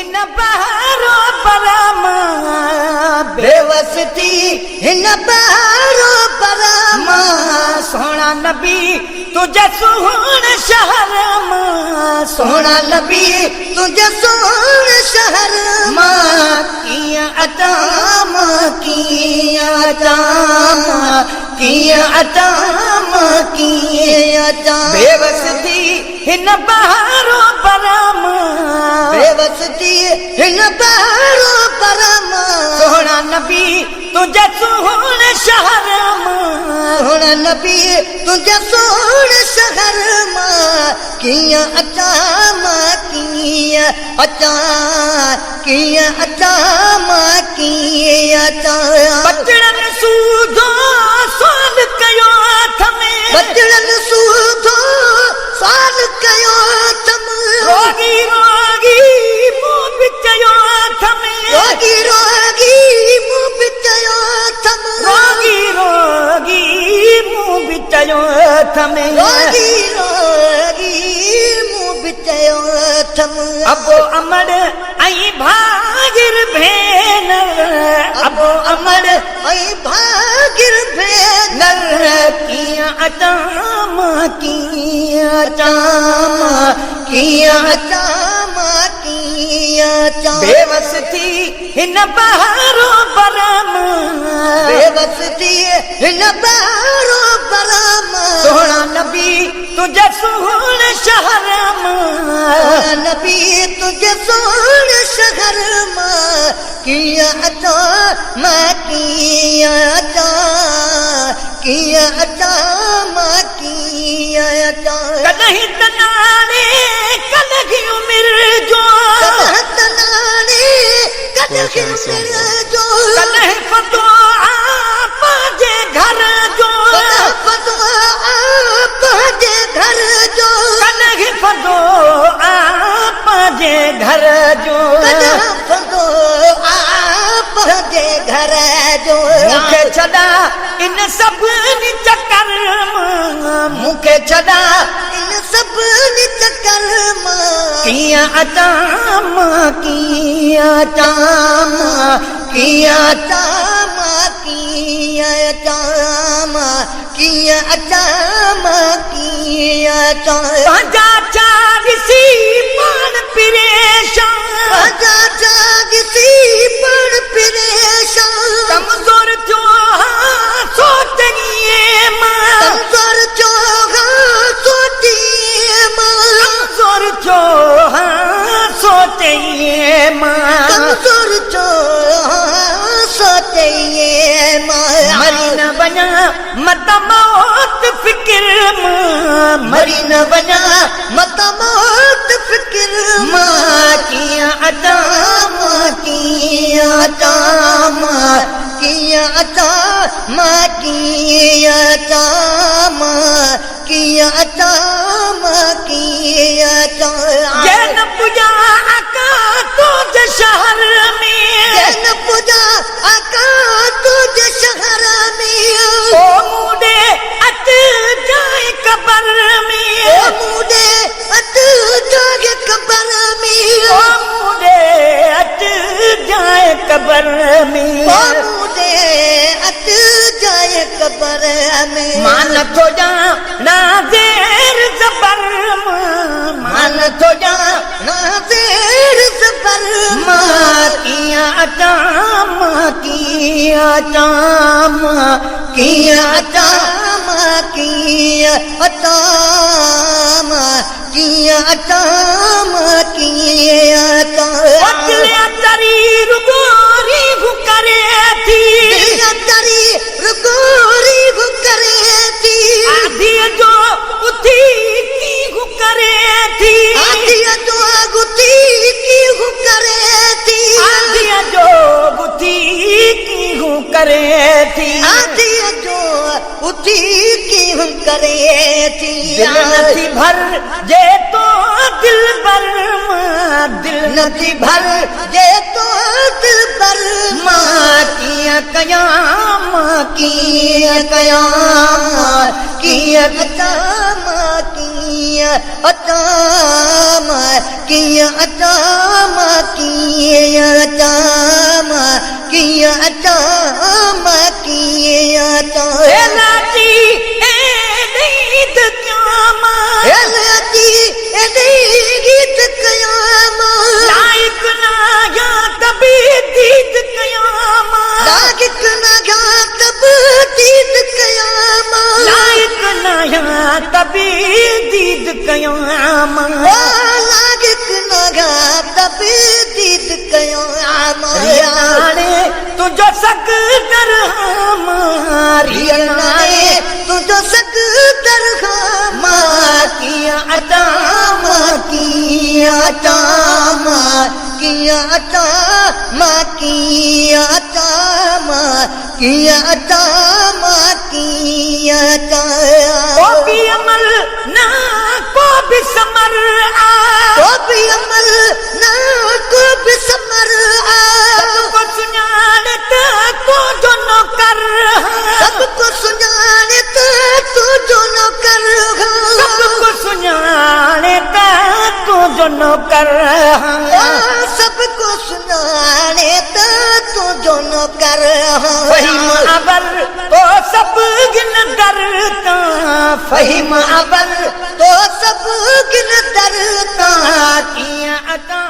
हिन बहारो परामा बेवसती हिन बहारो परामा सोना नबी तुझे सोहण शहर मां सोना नबी तुझे सोहण शहर मां किया अताम किया अताम किया अताम किया अताम बेवसती हिन बहारो परामा बेवसती हिन बहारो परामा सोना नबी तुझे सोहण शहर मां सोना नबी तुझे सोहण शहर मां किया अताम किया अताम किया अताम किया अताम बचड़न सूधो साल कयो थमे बचड़न सूधो साल कयो थम रोगी रोगी मुंह बिचयो थमे रोगी रोगी मुंह बिचयो थम रोगी रोगी मुंह बिचयो थमे रोगी रोगी मुंह बिचयो थम अबो अमर आई भागिर भेन अबो अमर आई भागिर भेन किया अताम किया अताम किया अताम किया अताम बेवसती हिन बहारो परामा बेवसती हिन बहारो परामा सोना नबी तुझे सोहण शहर मां नबी तुझे सोहण शहर मां किया अताम किया अताम किया अताम किया अताम कदहीं तनाने कदहीं उम्र जो कदहीं तनाने कदहीं उम्र जो कदहीं फतवा आप जे घर जो फतवा आप जे घर जो कदहीं फतवा आप जे घर जो कदहीं फतवा आप जे घर जो मुखे छदा इन सभिनी चक्कर मां मुखे छदा इन सभिनी चक्कर मां किया अताम किया अताम किया अताम किया अताम किया अताम किया अताम पंजा चागिसी पान परेशान पंजा चागिसी पान परेशान कमजोर जो सोचिए मां कमजोर जो सोचिए मां कमजोर जो सोचिए मां कमजोर जो सोचिए मां मरी न बना मत मौत फिक्र मां मरी न बना मत मौत फिक्र मां किया अताम किया अताम किया अताम किया अताम किया अताम किया अताम जन पूजा आका तुझे शहर में जन पूजा आका तुझे शहर में ओ मुडे अत जाए कबर में ओ मुडे अत जाए कबर में ओ मुडे अत जाए कबर में ओ मुडे अत जाए कबर में मान तो जा ना देर जबर मान तो जा ना देर जबर मां किया अताम किया अताम किया अताम किया अताम किया अताम किया अताम तरी रुगोरी करे थी तरी रुगोरी करे थी आधी जो उठी की करे थी आधी जो गुती की करे थी आधी जो गुती की करे थी आधी जो उठी की करे थी दिल नथी भर जे तो दिल भर दिल नदी भर जे तो दिल भर मां किया कया मां किया कया किया अता मां किया अता मां किया अता मां किया अता मां किया अता मां किया अता लाती ए दीद क्यामा लाती ए दीद क्यामा लाइक ना या तबी दीद क्यामा लाइक ना या तबी दीद क्यामा लाइक ना या तबी दीद क्यामा लाइक ना या तबी दीद क्यामा याने तुझो सक दर हमारी नाए तुझो सक दर मां किया अता मां किया अता मां किया अता मां किया अता मां किया अता मां किया अता ओ भी अमल ना को भी समर आ ओ भी अमल ना को भी समर आ सबको सुनाने तो जो न कर सबको सुनाने तो जो न कर सबको सुनाने तो जो न कर सबको सुनाने तो जो न कर फहीम अबर तो सब गिन डरता फहीम अबर तो सब गिन डरता किया अता